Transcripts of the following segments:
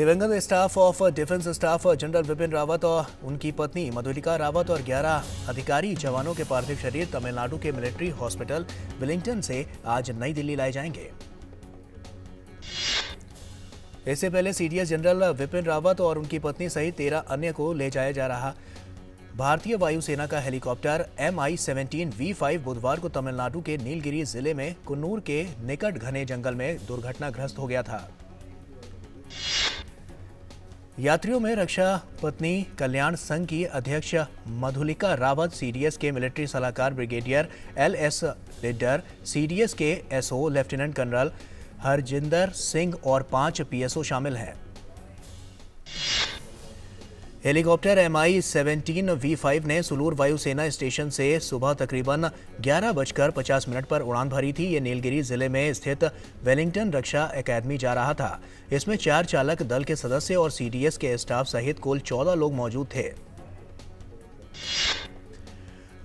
दिवंगत staff of defence staff general Vipin Rawat और उनकी पत्नी मधुलिका रावत और 11 अधिकारी जवानों के पार्थिव शरीर तमिलनाडु के मिलिट्री हॉस्पिटल वेलिंगटन से आज नई दिल्ली लाए जाएंगे। इससे पहले सीडीएस जनरल विपिन रावत और उनकी पत्नी सहित 13 अन्य को ले जाया जा रहा भारतीय वायुसेना का हेलीकॉप्टर MI-17 V5 बुधवार को तमिलनाडु के नीलगिरी जिले में कुन्नूर के निकट घने जंगल में दुर्घटनाग्रस्त हो गया था। यात्रियों में रक्षा पत्नी कल्याण संघ की अध्यक्ष मधुलिका रावत, सीडीएस के मिलिट्री सलाहकार ब्रिगेडियर LS लिड्डर, सीडीएस के SO lieutenant colonel Harjinder Singh और 5 PSO शामिल हैं। हेलीकॉप्टर MI-17 V5 ने सुलूर वायुसेना स्टेशन से सुबह तकरीबन 11:50 पर उड़ान भरी थी। ये नीलगिरी जिले में स्थित वेलिंगटन रक्षा अकादमी जा रहा था। इसमें 4 चालक दल के सदस्य और सीडीएस के स्टाफ सहित कुल 14 लोग मौजूद थे।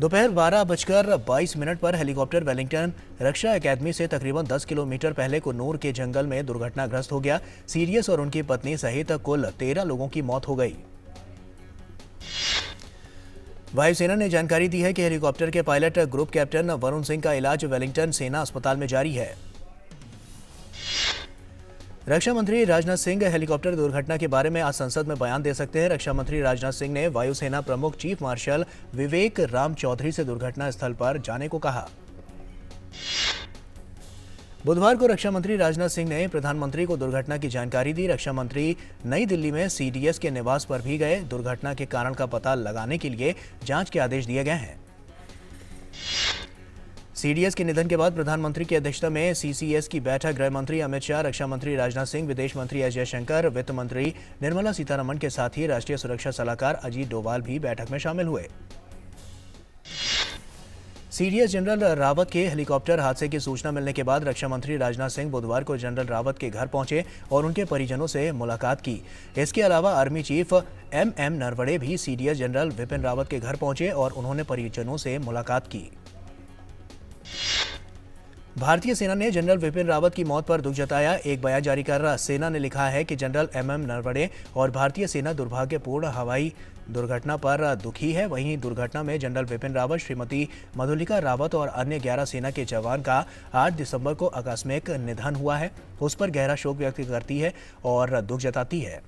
दोपहर 12:22 पर हेलीकॉप्टर वेलिंगटन रक्षा अकादमी से तकरीबन 10 किलोमीटर पहले कुन्नूर के जंगल में दुर्घटनाग्रस्त हो गया। सीडीएस और उनकी पत्नी सहित कुल 13 लोगों की मौत हो गई। वायुसेना ने जानकारी दी है कि हेलीकॉप्टर के pilot group captain Varun Singh का इलाज वेलिंगटन सेना अस्पताल में जारी है। रक्षा मंत्री राजनाथ सिंह हेलीकॉप्टर दुर्घटना के बारे में आज संसद में बयान दे सकते हैं। रक्षा मंत्री राजनाथ सिंह ने वायुसेना प्रमुख चीफ मार्शल विवेक राम चौधरी से दुर्घटना स्थल पर जाने को कहा। बुधवार को रक्षा मंत्री राजनाथ सिंह ने प्रधानमंत्री को दुर्घटना की जानकारी दी। रक्षा मंत्री नई दिल्ली में सीडीएस के निवास पर भी गए। दुर्घटना के कारण का पता लगाने के लिए जांच के आदेश दिए गए हैं। सीडीएस के निधन के बाद प्रधानमंत्री की अध्यक्षता में सीसीएस की बैठक गृह मंत्री अमित शाह, रक्षा मंत्री राजनाथ सिंह, विदेश मंत्री एस जयशंकर, वित्त मंत्री निर्मला सीतारमण के साथ ही राष्ट्रीय सुरक्षा सलाहकार अजीत डोभाल भी बैठक में शामिल हुए। सीडीएस जनरल रावत के हेलीकॉप्टर हादसे की सूचना मिलने के बाद रक्षा मंत्री राजनाथ सिंह बुधवार को जनरल रावत के घर पहुंचे और उनके परिजनों से मुलाकात की। इसके अलावा आर्मी चीफ MM नरवणे भी सीडीएस जनरल विपिन रावत के घर पहुंचे और उन्होंने परिजनों से मुलाकात की। भारतीय सेना ने जनरल विपिन रावत की मौत पर दुख जताया। एक बयान जारी कर सेना ने लिखा है कि जनरल MM नरवणे और भारतीय सेना दुर्भाग्यपूर्ण हवाई दुर्घटना पर दुखी है। वहीं दुर्घटना में जनरल विपिन रावत, श्रीमती मधुलिका रावत और अन्य 11 सेना के जवान का 8 दिसंबर को आकस्मिक निधन हुआ है। उस पर गहरा शोक व्यक्त करती है और दुख जताती है।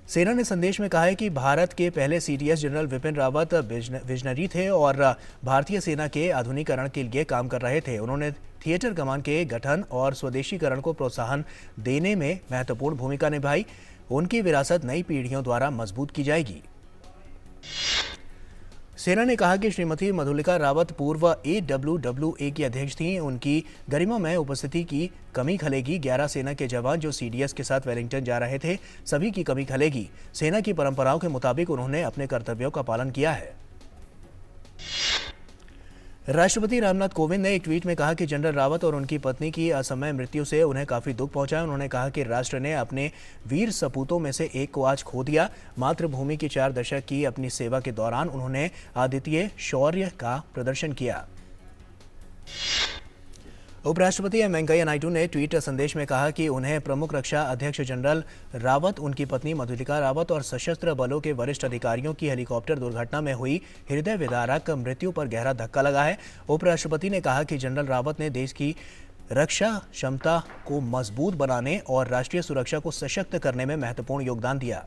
सेना ने संदेश में कहा है कि भारत के पहले CDS general Vipin Rawat visionary थे और भारतीय सेना के आधुनिकीकरण के लिए काम कर रहे थे। उन्होंने थिएटर कमान के गठन और स्वदेशीकरण को प्रोत्साहन देने में महत्वपूर्ण भूमिका निभाई। उनकी विरासत नई पीढ़ियों द्वारा मजबूत की जाएगी। सेना ने कहा कि श्रीमती मधुलिका रावत पूर्व AWWA की अध्यक्ष थीं। उनकी गरिमा में उपस्थिति की कमी खलेगी। 11 सेना के जवान जो सीडीएस के साथ वेलिंगटन जा रहे थे, सभी की कमी खलेगी। सेना की परंपराओं के मुताबिक उन्होंने अपने कर्तव्यों का पालन किया है। राष्ट्रपति रामनाथ कोविंद ने एक ट्वीट में कहा कि जनरल रावत और उनकी पत्नी की असमय मृत्यु से उन्हें काफी दुख पहुंचा है। उन्होंने कहा कि राष्ट्र ने अपने वीर सपूतों में से एक को आज खो दिया। मातृभूमि की 4 दशक की अपनी सेवा के दौरान उन्होंने अद्वितीय शौर्य का प्रदर्शन किया। उपराष्ट्रपति एम वेंकैया नायडू ने ट्वीट संदेश में कहा कि उन्हें प्रमुख रक्षा अध्यक्ष जनरल रावत, उनकी पत्नी मधुलिका रावत और सशस्त्र बलों के वरिष्ठ अधिकारियों की हेलीकॉप्टर दुर्घटना में हुई हृदय विदारक मृत्यु पर गहरा धक्का लगा है। उपराष्ट्रपति ने कहा कि जनरल रावत ने देश की रक्षा क्षमता को मजबूत बनाने और राष्ट्रीय सुरक्षा को सशक्त करने में महत्वपूर्ण योगदान दिया।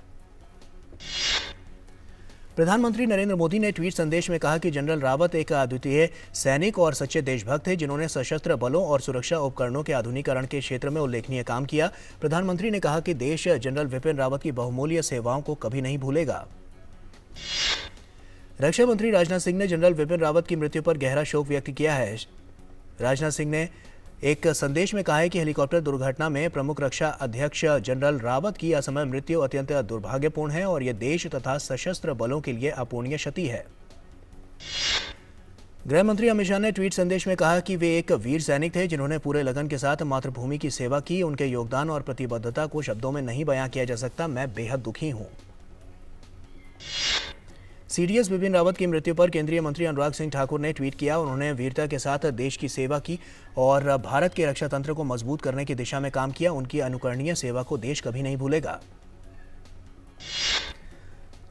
प्रधानमंत्री नरेंद्र मोदी ने ट्वीट संदेश में कहा कि जनरल रावत एक अद्वितीय सैनिक और सच्चे देशभक्त थे, जिन्होंने सशस्त्र बलों और सुरक्षा उपकरणों के आधुनिकीकरण के क्षेत्र में उल्लेखनीय काम किया। प्रधानमंत्री ने कहा कि देश जनरल विपिन रावत की बहुमूल्य सेवाओं को कभी नहीं भूलेगा। रक्षा मंत्री राजनाथ सिंह ने जनरल विपिन रावत की मृत्यु पर गहरा शोक व्यक्त किया है। राजनाथ सिंह ने एक संदेश में कहा है कि हेलीकॉप्टर दुर्घटना में प्रमुख रक्षा अध्यक्ष जनरल रावत की असमय मृत्यु अत्यंत दुर्भाग्यपूर्ण है और यह देश तथा सशस्त्र बलों के लिए अपूरणीय क्षति है। गृह मंत्री अमित शाह ने ट्वीट संदेश में कहा कि वे एक वीर सैनिक थे, जिन्होंने पूरे लगन के साथ मातृभूमि की सेवा की। उनके योगदान और प्रतिबद्धता को शब्दों में नहीं बयां किया जा सकता। मैं बेहद दुखी हूं। सीडीएस बिपिन रावत की मृत्यु पर केंद्रीय मंत्री अनुराग सिंह ठाकुर ने ट्वीट किया। उन्होंने वीरता के साथ देश की सेवा की और भारत के रक्षा तंत्र को मजबूत करने की दिशा में काम किया। उनकी अनुकरणीय सेवा को देश कभी नहीं भूलेगा।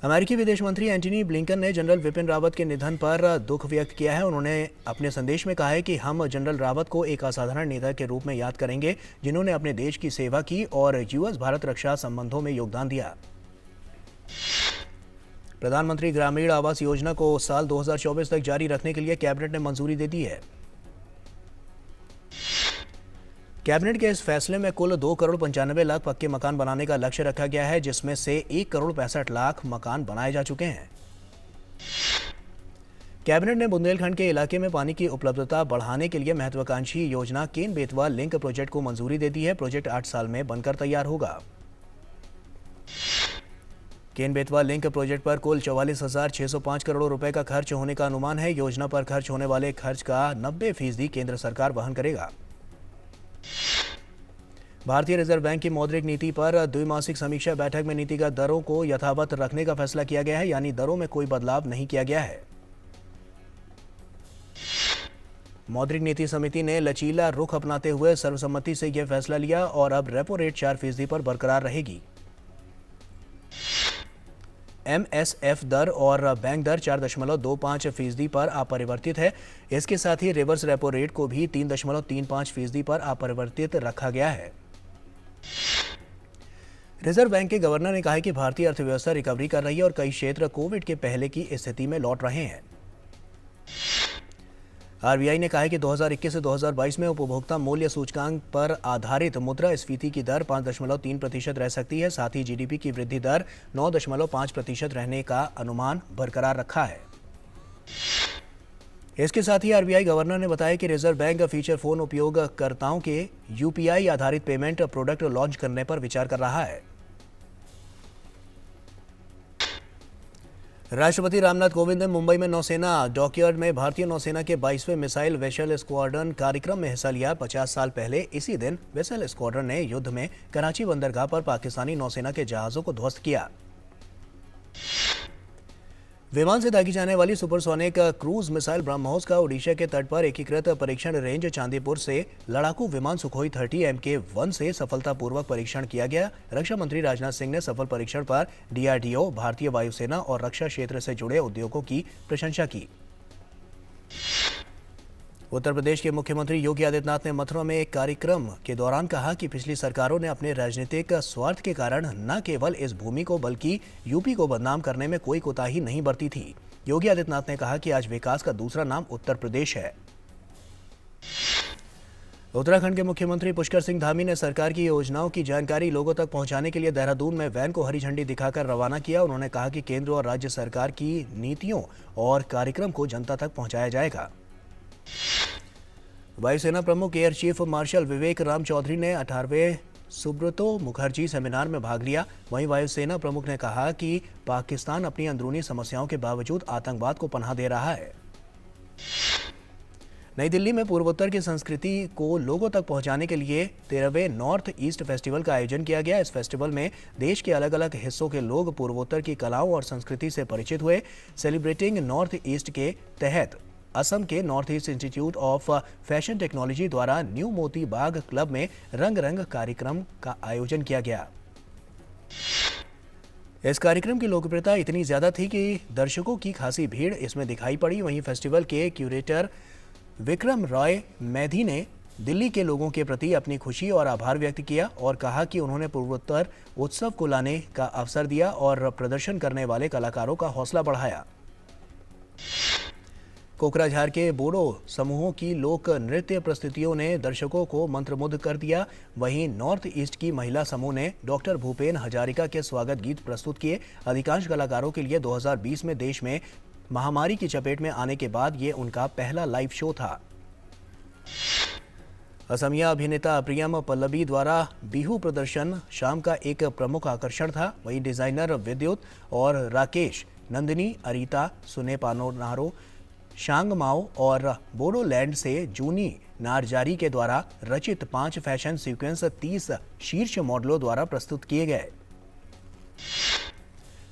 अमेरिकी विदेश मंत्री एंटनी ब्लिंकन ने जनरल बिपिन रावत के निधन पर दुख व्यक्त किया है। उन्होंने अपने संदेश में कहा है कि हम जनरल रावत को एक असाधारण नेता के रूप में याद करेंगे, जिन्होंने अपने देश की सेवा की और यूएस भारत रक्षा संबंधों में योगदान दिया। प्रधानमंत्री ग्रामीण आवास योजना को साल 2024 तक जारी रखने के लिए कैबिनेट ने मंजूरी दे दी है। कैबिनेट के इस फैसले में कुल 2 करोड़ 95 लाख पक्के मकान बनाने का लक्ष्य रखा गया है, जिसमें से 1 करोड़ 65 लाख मकान बनाए जा चुके हैं। कैबिनेट ने बुंदेलखंड के इलाके में पानी की उपलब्धता बढ़ाने के लिए महत्वाकांक्षी योजना केन बेतवा लिंक प्रोजेक्ट को मंजूरी दे दी है। प्रोजेक्ट 8 साल में बनकर तैयार होगा। केन बेतवा लिंक प्रोजेक्ट पर कुल 44,605 करोड़ रुपए का खर्च होने का अनुमान है। योजना पर खर्च होने वाले खर्च का 90% केंद्र सरकार वहन करेगा। भारतीय रिजर्व बैंक की मौद्रिक नीति पर द्विमासिक समीक्षा बैठक में नीतिगत दरों को यथावत रखने का फैसला किया गया है, यानी दरों में कोई बदलाव नहीं किया गया है। मौद्रिक नीति समिति ने लचीला रुख अपनाते हुए सर्वसम्मति से यह फैसला लिया और अब रेपो रेट 4% पर बरकरार रहेगी। एमएसएफ दर और बैंक दर 4.25% पर अपरिवर्तित है। इसके साथ ही रिवर्स रेपो रेट को भी 3.35% पर अपरिवर्तित रखा गया है। रिजर्व बैंक के गवर्नर ने कहा है कि भारतीय अर्थव्यवस्था रिकवरी कर रही है और कई क्षेत्र कोविड के पहले की स्थिति में लौट रहे हैं। आरबीआई ने कहा है कि 2021 से 2022 में उपभोक्ता मूल्य सूचकांक पर आधारित मुद्रास्फीति की दर 5.3% रह सकती है। साथ ही जीडीपी की वृद्धि दर 9.5% रहने का अनुमान बरकरार रखा है। इसके साथ ही आरबीआई गवर्नर ने बताया कि रिजर्व बैंक फीचर फोन उपयोगकर्ताओं के यूपीआई आधारित पेमेंट प्रोडक्ट लॉन्च करने पर विचार कर रहा है। राष्ट्रपति रामनाथ कोविंद ने मुंबई में नौसेना डॉकयार्ड में भारतीय नौसेना के 22वें मिसाइल वेसल स्क्वाड्रन कार्यक्रम में हिस्सा लिया। 50 साल पहले इसी दिन वेसल स्क्वाड्रन ने युद्ध में कराची बंदरगाह पर पाकिस्तानी नौसेना के जहाजों को ध्वस्त किया। विमान से दागी जाने वाली सुपरसोनिक क्रूज मिसाइल ब्रह्मोस का ओडिशा के तट पर एकीकृत परीक्षण रेंज चांदीपुर से लड़ाकू विमान सुखोई 30 MK-1 से सफलतापूर्वक परीक्षण किया गया। रक्षा मंत्री राजनाथ सिंह ने सफल परीक्षण पर डीआरडीओ, भारतीय वायुसेना और रक्षा क्षेत्र से जुड़े उद्योगों की प्रशंसा की। उत्तर प्रदेश के मुख्यमंत्री योगी आदित्यनाथ ने मथुरा में एक कार्यक्रम के दौरान कहा कि पिछली सरकारों ने अपने राजनीतिक स्वार्थ के कारण न केवल इस भूमि को बल्कि यूपी को बदनाम करने में कोई कोताही नहीं बरती थी। योगी आदित्यनाथ ने कहा कि आज विकास का दूसरा नाम उत्तर प्रदेश है। उत्तराखंड के मुख्यमंत्री पुष्कर सिंह धामी ने सरकार की योजनाओं की जानकारी लोगों तक पहुंचाने के लिए देहरादून में वैन को हरी झंडी दिखाकर रवाना किया। उन्होंने कहा कि केंद्र और राज्य सरकार की नीतियों और कार्यक्रम को जनता तक पहुंचाया जाएगा। वायुसेना प्रमुख एयर चीफ मार्शल विवेक राम चौधरी ने 18वें सुब्रतो मुखर्जी सेमिनार में भाग लिया। वहीं वायुसेना प्रमुख ने कहा कि पाकिस्तान अपनी अंदरूनी समस्याओं के बावजूद आतंकवाद को पनाह दे रहा है। नई दिल्ली में पूर्वोत्तर की संस्कृति को लोगों तक पहुंचाने के लिए 13वें नॉर्थ ईस्ट फेस्टिवल का आयोजन किया गया। इस फेस्टिवल में देश के अलग अलग हिस्सों के लोग पूर्वोत्तर की कलाओं और संस्कृति से परिचित हुए। सेलिब्रेटिंग नॉर्थ ईस्ट के तहत असम के north east institute of fashion technology द्वारा न्यू मोती बाग क्लब में रंग रंग कार्यक्रम का आयोजन किया गया। इस कार्यक्रम की लोकप्रियता इतनी ज्यादा थी कि दर्शकों की खासी भीड़ इसमें दिखाई पड़ी। वहीं फेस्टिवल के क्यूरेटर विक्रम रॉय मैधी ने दिल्ली के लोगों के प्रति अपनी खुशी और आभार व्यक्त किया और कहा कि उन्होंने पूर्वोत्तर उत्सव को लाने का अवसर दिया और प्रदर्शन करने वाले कलाकारों का हौसला बढ़ाया। कोकराझार के बोडो समूहों की लोक नृत्य प्रस्तुतियों ने दर्शकों को मंत्रमुग्ध कर दिया। वहीं नॉर्थ ईस्ट की महिला समूह ने डॉक्टर भूपेन हजारिका के स्वागत गीत प्रस्तुत किए। अधिकांश कलाकारों के लिए 2020 में देश में महामारी की चपेट में आने के बाद ये उनका पहला लाइव शो था। असमिया अभिनेता प्रियम पल्लवी द्वारा बिहू प्रदर्शन शाम का एक प्रमुख आकर्षण था। वहीं डिजाइनर विद्युत और राकेश, नंदिनी, अरीता, सुने पानोनारो, शांग माओ और बोडोलैंड से जूनी नारजारी के द्वारा रचित 5 फैशन सीक्वेंस 30 शीर्ष मॉडलों द्वारा प्रस्तुत किए गए।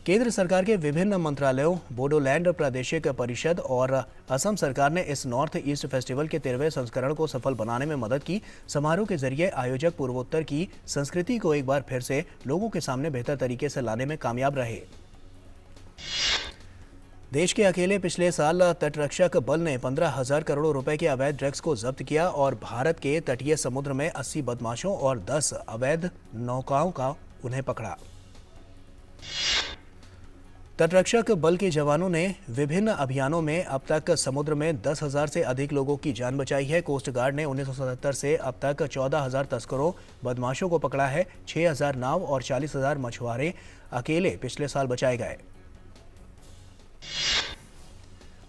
केंद्र सरकार के विभिन्न मंत्रालयों, बोडोलैंड प्रादेशिक परिषद और असम सरकार ने इस नॉर्थ ईस्ट फेस्टिवल के 13वें संस्करण को सफल बनाने में मदद की। समारोह के जरिए आयोजक पूर्वोत्तर की संस्कृति को एक बार फिर से लोगों के सामने बेहतर तरीके से लाने में कामयाब रहे। देश के अकेले पिछले साल तटरक्षक बल ने 15,000 करोड़ रुपए के अवैध ड्रग्स को जब्त किया और भारत के तटीय समुद्र में 80 बदमाशों और 10 अवैध नौकाओं का उन्हें पकड़ा। तटरक्षक बल के जवानों ने विभिन्न अभियानों में अब तक समुद्र में 10,000 से अधिक लोगों की जान बचाई है। कोस्ट गार्ड ने 1977 से अब तक 14,000 तस्करों, बदमाशों को पकड़ा है। 6,000 नाव और 40,000 मछुआरे अकेले पिछले साल बचाए गए।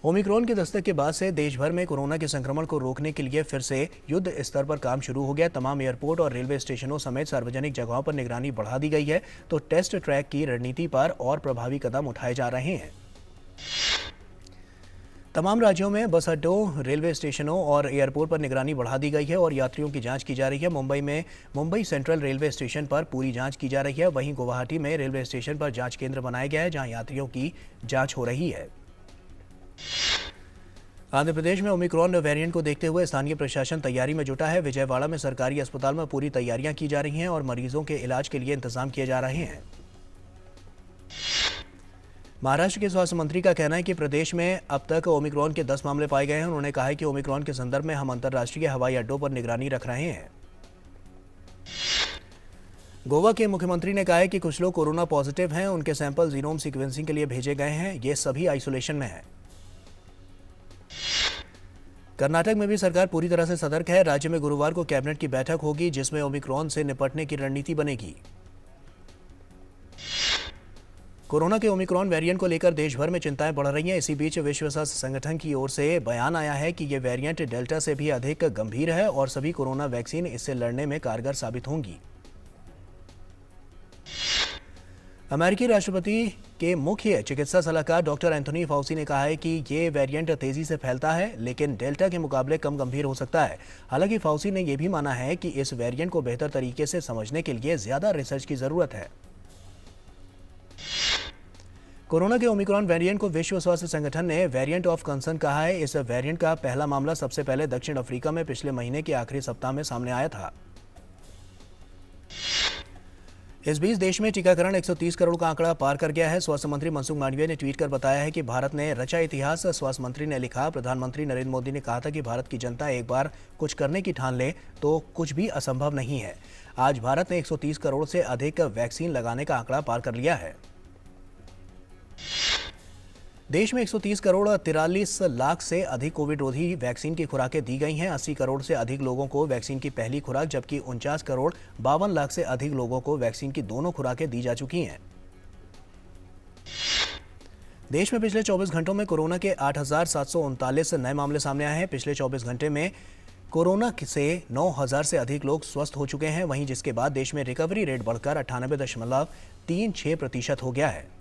ओमिक्रॉन के दस्तक के बाद से देश भर में कोरोना के संक्रमण को रोकने के लिए फिर से युद्ध स्तर पर काम शुरू हो गया। तमाम एयरपोर्ट और रेलवे स्टेशनों समेत सार्वजनिक जगहों पर निगरानी बढ़ा दी गई है, तो टेस्ट ट्रैक की रणनीति पर और प्रभावी कदम उठाए जा रहे हैं। तमाम राज्यों में बस अड्डों, रेलवे स्टेशनों और एयरपोर्ट पर निगरानी बढ़ा दी गई है और यात्रियों की जांच की जा रही है। मुंबई में मुंबई सेंट्रल रेलवे स्टेशन पर पूरी जांच की जा रही है। वहीं गुवाहाटी में रेलवे स्टेशन पर जांच केंद्र बनाया गया है, जहां यात्रियों की जांच हो रही है। आंध्र प्रदेश में ओमिक्रॉन वेरिएंट को देखते हुए स्थानीय प्रशासन तैयारी में जुटा है। विजयवाड़ा में सरकारी अस्पताल में पूरी तैयारियां की जा रही हैं और मरीजों के इलाज के लिए इंतजाम किए जा रहे हैं। महाराष्ट्र के स्वास्थ्य मंत्री का कहना है कि प्रदेश में अब तक ओमिक्रॉन के 10 मामले पाए गए हैं। उन्होंने कहा है कि ओमिक्रॉन के संदर्भ में हम अंतर्राष्ट्रीय हवाई अड्डों पर निगरानी रख रहे हैं। गोवा के मुख्यमंत्री ने कहा है कि कुछ लोग कोरोना पॉजिटिव हैं, उनके सैंपल जीनोम सीक्वेंसिंग के लिए भेजे गए हैं। ये सभी आइसोलेशन में हैं। कर्नाटक में भी सरकार पूरी तरह से सतर्क है। राज्य में गुरुवार को कैबिनेट की बैठक होगी, जिसमें ओमिक्रॉन से निपटने की रणनीति बनेगी। कोरोना के ओमिक्रॉन वेरिएंट को लेकर देश भर में चिंताएं बढ़ रही हैं। इसी बीच विश्व स्वास्थ्य संगठन की ओर से बयान आया है कि ये वेरिएंट डेल्टा से भी अधिक गंभीर है और सभी कोरोना वैक्सीन इससे लड़ने में कारगर साबित होंगी। अमेरिकी राष्ट्रपति के मुख्य चिकित्सा सलाहकार डॉक्टर एंथोनी फाउसी ने कहा है कि ये वेरिएंट तेजी से फैलता है, लेकिन डेल्टा के मुकाबले कम गंभीर हो सकता है। हालांकि फाउसी ने यह भी माना है कि इस वेरिएंट को बेहतर तरीके से समझने के लिए ज्यादा रिसर्च की जरूरत है। कोरोना के ओमिक्रॉन वेरिएंट को विश्व स्वास्थ्य संगठन ने वेरिएंट ऑफ कंसर्न कहा है। इस वेरिएंट का पहला मामला सबसे पहले दक्षिण अफ्रीका में पिछले महीने के आखिरी सप्ताह में सामने आया था। इस बीच देश में टीकाकरण 130 करोड़ का आंकड़ा पार कर गया है। स्वास्थ्य मंत्री मनसुख मांडविया ने ट्वीट कर बताया है कि भारत ने रचा इतिहास। स्वास्थ्य मंत्री ने लिखा, प्रधानमंत्री नरेंद्र मोदी ने कहा था कि भारत की जनता एक बार कुछ करने की ठान ले तो कुछ भी असंभव नहीं है। आज भारत ने 130 करोड़ से अधिक वैक्सीन लगाने का आंकड़ा पार कर लिया है। देश में 130 करोड़ 43 लाख से अधिक कोविड रोधी वैक्सीन की खुराकें दी गई हैं। 80 करोड़ से अधिक लोगों को वैक्सीन की पहली खुराक, जबकि 49 करोड़ 52 लाख से अधिक लोगों को वैक्सीन की दोनों खुराकें दी जा चुकी हैं। देश में पिछले 24 घंटों में कोरोना के 8,739 नए मामले सामने आए हैं। पिछले 24 घंटे में कोरोना से 9,000 से अधिक लोग स्वस्थ हो चुके हैं। वहीं जिसके बाद देश में रिकवरी रेट बढ़कर 98.36% हो गया है।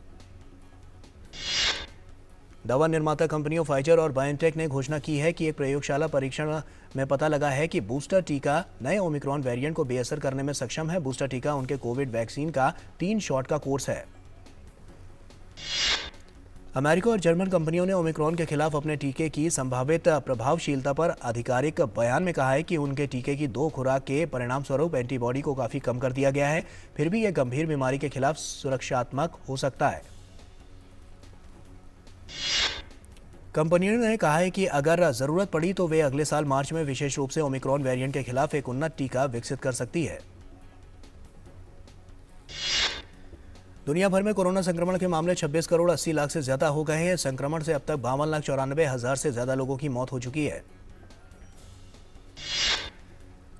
दवा निर्माता कंपनियों फाइजर और बायोटेक ने घोषणा की है कि एक प्रयोगशाला परीक्षण में पता लगा है कि बूस्टर टीका नए ओमिक्रॉन वेरिएंट को बेअसर करने में सक्षम है। बूस्टर टीका उनके कोविड वैक्सीन का 3 शॉट का कोर्स है। अमेरिका और जर्मन कंपनियों ने ओमिक्रॉन के खिलाफ अपने टीके की संभावित प्रभावशीलता पर आधिकारिक बयान में कहा है कि उनके टीके की 2 खुराक के परिणाम स्वरूप एंटीबॉडी को काफी कम कर दिया गया है। फिर भी यह गंभीर बीमारी के खिलाफ सुरक्षात्मक हो सकता है। कंपनियों ने कहा है कि अगर जरूरत पड़ी तो वे अगले साल मार्च में विशेष रूप से ओमिक्रॉन वेरिएंट के खिलाफ एक उन्नत टीका विकसित कर सकती है। दुनिया भर में कोरोना संक्रमण के मामले 26 करोड़ 80 लाख से ज्यादा हो गए हैं। संक्रमण से अब तक 52,94,000 से ज्यादा लोगों की मौत हो चुकी है।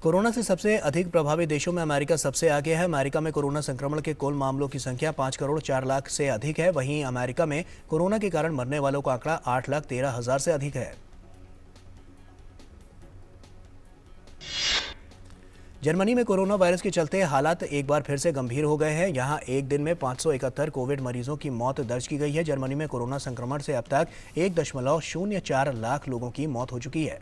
कोरोना से सबसे अधिक प्रभावित देशों में अमेरिका सबसे आगे है। अमेरिका में कोरोना संक्रमण के कुल मामलों की संख्या 5 करोड़ 4 लाख से अधिक है। वहीं अमेरिका में कोरोना के कारण मरने वालों का आंकड़ा 8,13,000 से अधिक है। जर्मनी में कोरोना वायरस के चलते हालात एक बार फिर से गंभीर हो गए हैं। यहां एक दिन में 571 कोविड मरीजों की मौत दर्ज की गई है। जर्मनी में कोरोना संक्रमण से अब तक 1.04 लाख लोगों की मौत हो चुकी है।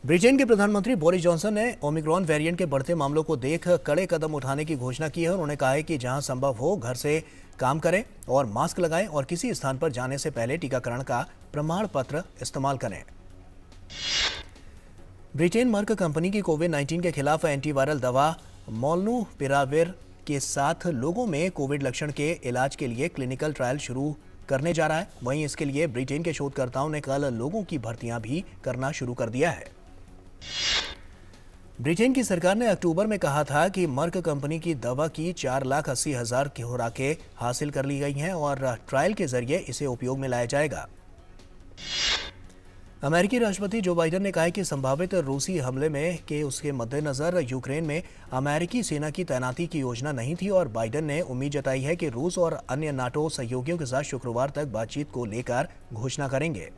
ब्रिटेन के प्रधानमंत्री बोरिस जॉनसन ने ओमिक्रॉन वेरिएंट के बढ़ते मामलों को देख कड़े कदम उठाने की घोषणा की है। उन्होंने कहा है कि जहां संभव हो घर से काम करें और मास्क लगाएं और किसी स्थान पर जाने से पहले टीकाकरण का प्रमाण पत्र इस्तेमाल करें। ब्रिटेन मर्क कंपनी की कोविड-19 के खिलाफ एंटीवायरल दवा मोलनुपिराविर के साथ लोगों में कोविड लक्षण के इलाज के लिए क्लिनिकल ट्रायल शुरू करने जा रहा है। वहीं इसके लिए ब्रिटेन के शोधकर्ताओं ने कल लोगों की भर्तियां भी करना शुरू कर दिया है। ब्रिटेन की सरकार ने अक्टूबर में कहा था कि मर्क कंपनी की दवा की 4,80,000 खुराकें हासिल कर ली गई हैं और ट्रायल के जरिए इसे उपयोग में लाया जाएगा। अमेरिकी राष्ट्रपति जो बाइडेन ने कहा है कि संभावित रूसी हमले में के उसके मद्देनजर यूक्रेन में अमेरिकी सेना की तैनाती की योजना नहीं थी और बाइडेन ने उम्मीद जताई है कि रूस और अन्य नाटो सहयोगियों के साथ शुक्रवार तक बातचीत को लेकर घोषणा करेंगे।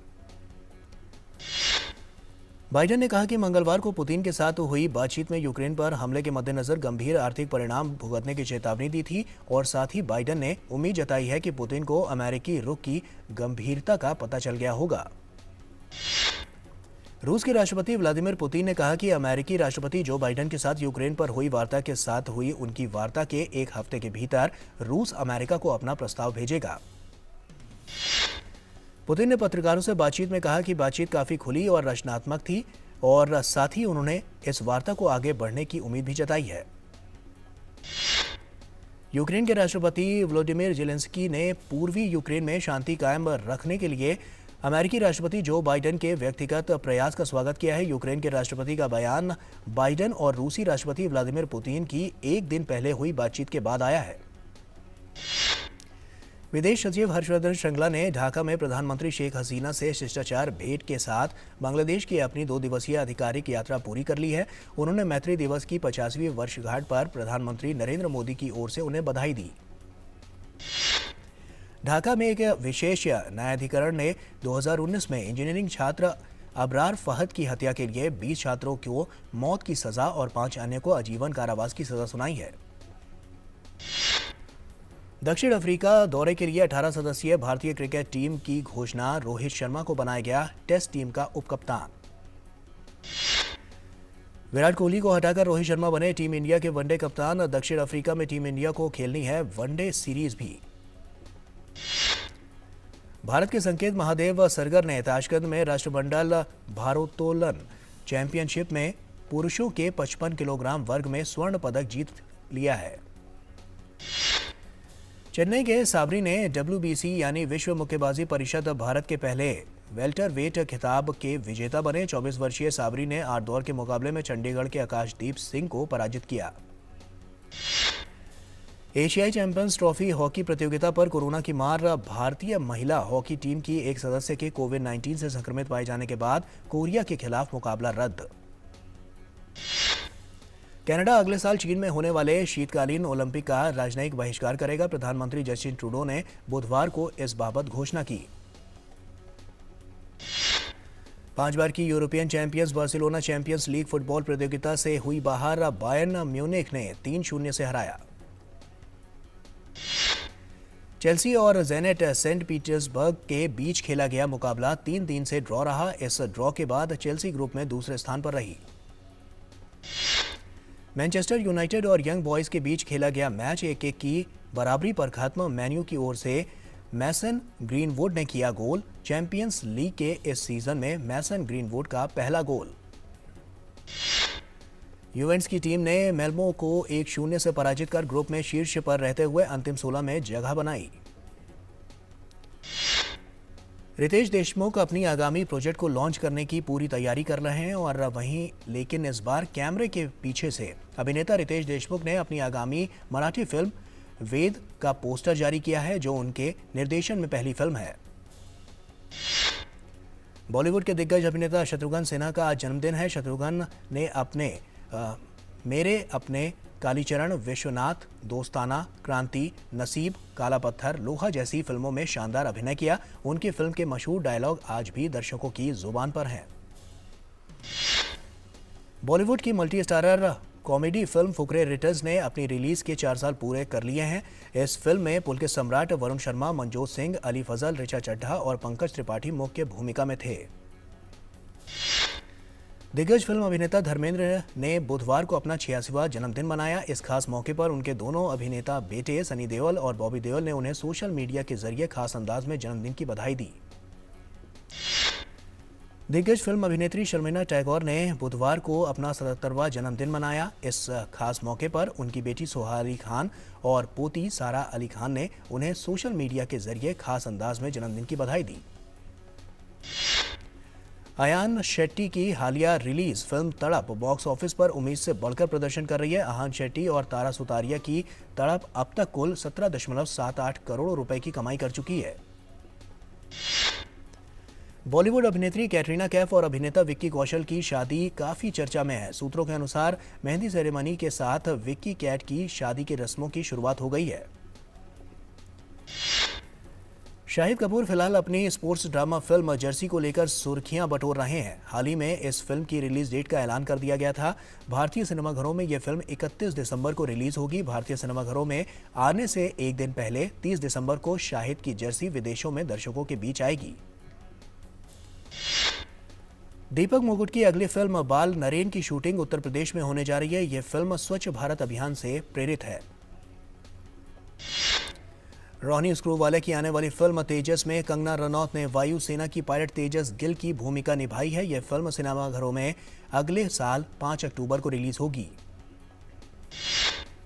बाइडेन ने कहा कि मंगलवार को पुतिन के साथ हुई बातचीत में यूक्रेन पर हमले के मद्देनजर गंभीर आर्थिक परिणाम भुगतने की चेतावनी दी थी और साथ ही बाइडेन ने उम्मीद जताई है कि पुतिन को अमेरिकी रुख की गंभीरता का पता चल गया होगा। रूस के राष्ट्रपति व्लादिमीर पुतिन ने कहा कि अमेरिकी राष्ट्रपति जो बाइडेन के साथ यूक्रेन पर हुई वार्ता के साथ हुई उनकी वार्ता के एक हफ्ते के भीतर रूस अमेरिका को अपना प्रस्ताव भेजेगा। पुतिन ने पत्रकारों से बातचीत में कहा कि बातचीत काफी खुली और रचनात्मक थी और साथ ही उन्होंने इस वार्ता को आगे बढ़ने की उम्मीद भी जताई है। यूक्रेन के राष्ट्रपति वोलोदिमीर ज़ेलेंस्की ने पूर्वी यूक्रेन में शांति कायम रखने के लिए अमेरिकी राष्ट्रपति जो बाइडेन के व्यक्तिगत प्रयास का स्वागत किया है। यूक्रेन के राष्ट्रपति का बयान बाइडेन और रूसी राष्ट्रपति व्लादिमीर पुतिन की एक दिन पहले हुई बातचीत के बाद आया है। विदेश सचिव हर्षवर्धन श्रृंगला ने ढाका में प्रधानमंत्री शेख हसीना से शिष्टाचार भेंट के साथ बांग्लादेश की अपनी 2 दिवसीय आधिकारिक यात्रा पूरी कर ली है। उन्होंने मैत्री दिवस की 50वीं वर्षगांठ पर प्रधानमंत्री नरेंद्र मोदी की ओर से उन्हें बधाई दी। ढाका में एक विशेष न्यायाधिकरण ने 2019 में इंजीनियरिंग छात्र अबरार फहद की हत्या के लिए 20 छात्रों को मौत की सजा और 5 अन्य को आजीवन कारावास की सजा सुनाई है। दक्षिण अफ्रीका दौरे के लिए 18 सदस्यीय भारतीय क्रिकेट टीम की घोषणा, रोहित शर्मा को बनाया गया टेस्ट टीम का उपकप्तान। विराट कोहली को हटाकर रोहित शर्मा बने टीम इंडिया के वनडे कप्तान। दक्षिण अफ्रीका में टीम इंडिया को खेलनी है वनडे सीरीज भी। भारत के संकेत महादेव सरगर ने ताशकंद में राष्ट्रमंडल भारोत्तोलन चैंपियनशिप में पुरुषों के 55 किलोग्राम वर्ग में स्वर्ण पदक जीत लिया है। चेन्नई के साबरी ने WBC यानी विश्व मुक्केबाजी परिषद भारत के पहले वेल्टरवेट खिताब के विजेता बने। 24 वर्षीय साबरी ने 8 दौर के मुकाबले में चंडीगढ़ के आकाशदीप सिंह को पराजित किया। एशियाई चैंपियंस ट्रॉफी हॉकी प्रतियोगिता पर कोरोना की मार। भारतीय महिला हॉकी टीम की एक सदस्य के कोविड-19 से संक्रमित पाए जाने के बाद कोरिया के खिलाफ मुकाबला रद्द। कनाडा अगले साल चीन में होने वाले शीतकालीन ओलंपिक का राजनयिक बहिष्कार करेगा। प्रधानमंत्री जस्टिन ट्रूडो ने बुधवार को इस बाबत घोषणा की। 5 बार की European champions Barcelona champions league football प्रतियोगिता से हुई बाहर। बायर्न म्यूनिख ने 3-0 से हराया। चेल्सी और ज़ेनेट सेंट पीटर्सबर्ग के बीच खेला गया मुकाबला 3-3 से ड्रॉ रहा। इस ड्रॉ के बाद चेल्सी ग्रुप में दूसरे स्थान पर रही। मैनचेस्टर यूनाइटेड और यंग बॉयज के बीच खेला गया मैच 1-1 की बराबरी पर खत्म। मैन्यू की ओर से मैसन ग्रीनवुड ने किया गोल। चैंपियंस लीग के इस सीजन में मैसन ग्रीनवुड का पहला गोल। यूवेंट्स की टीम ने मेल्मो को 1-0 से पराजित कर ग्रुप में शीर्ष पर रहते हुए अंतिम 16 में जगह बनाई। रितेश देशमुख अपनी आगामी प्रोजेक्ट को लॉन्च करने की पूरी तैयारी कर रहे हैं और वहीं लेकिन इस बार कैमरे के पीछे से अभिनेता रितेश देशमुख ने अपनी आगामी मराठी फिल्म वेद का पोस्टर जारी किया है, जो उनके निर्देशन में पहली फिल्म है। बॉलीवुड के दिग्गज अभिनेता शत्रुघ्न सिन्हा का आज जन्मदिन है। शत्रुघ्न ने मेरे अपने कालीचरण, विश्वनाथ, दोस्ताना, क्रांति, नसीब, काला पत्थर, लोहा जैसी फिल्मों में शानदार अभिनय किया। उनकी फिल्म के मशहूर डायलॉग आज भी दर्शकों की जुबान पर हैं। बॉलीवुड की multi starrer comedy film Fukrey returns ने अपनी रिलीज के 4 साल पूरे कर लिए हैं। इस फिल्म में पुलकित सम्राट वरुण शर्मा, मनजोत सिंह, अली फजल, ऋचा चड्ढा और पंकज त्रिपाठी मुख्य भूमिका में थे। दिग्गज फिल्म अभिनेता धर्मेंद्र ने बुधवार को अपना 86वां जन्मदिन मनाया। इस खास मौके पर उनके दोनों अभिनेता बेटे सनी देओल और बॉबी देओल ने उन्हें सोशल मीडिया के जरिए खास अंदाज में जन्मदिन की बधाई दी। दिग्गज फिल्म अभिनेत्री शर्मिला टैगोर ने बुधवार को अपना 77वां जन्मदिन मनाया। इस खास मौके पर उनकी बेटी सोहाली खान और पोती सारा अली खान ने उन्हें सोशल मीडिया के जरिए खास अंदाज में जन्मदिन की बधाई दी। अयान शेट्टी की हालिया रिलीज फिल्म तड़प बॉक्स ऑफिस पर उम्मीद से बढ़कर प्रदर्शन कर रही है। अयान शेट्टी और तारा सुतारिया की तड़प अब तक कुल 17.78 करोड़ रुपए की कमाई कर चुकी है। बॉलीवुड अभिनेत्री कैटरीना कैफ और अभिनेता विक्की कौशल की शादी काफी चर्चा में है। सूत्रों के अनुसार मेहंदी सेरेमनी के साथ विक्की कैट की शादी की रस्मों की शुरुआत हो गई है। शाहिद कपूर फिलहाल अपनी स्पोर्ट्स ड्रामा फिल्म जर्सी को लेकर सुर्खियां बटोर रहे हैं। हाल ही में इस फिल्म की रिलीज डेट का ऐलान कर दिया गया था। भारतीय सिनेमाघरों में यह फिल्म 31 दिसंबर को रिलीज होगी। भारतीय सिनेमाघरों में आने से एक दिन पहले 30 दिसंबर को शाहिद की जर्सी विदेशों में दर्शकों के बीच आएगी। दीपक मुकुट की अगली फिल्म बाल नरेन की शूटिंग उत्तर प्रदेश में होने जा रही है। यह फिल्म स्वच्छ भारत अभियान से प्रेरित है। रोनी स्क्रूवाले की आने वाली फिल्म तेजस में कंगना रनौत ने वायुसेना की पायलट तेजस गिल की भूमिका निभाई है। यह फिल्म सिनेमाघरों में अगले साल 5 अक्टूबर को रिलीज होगी।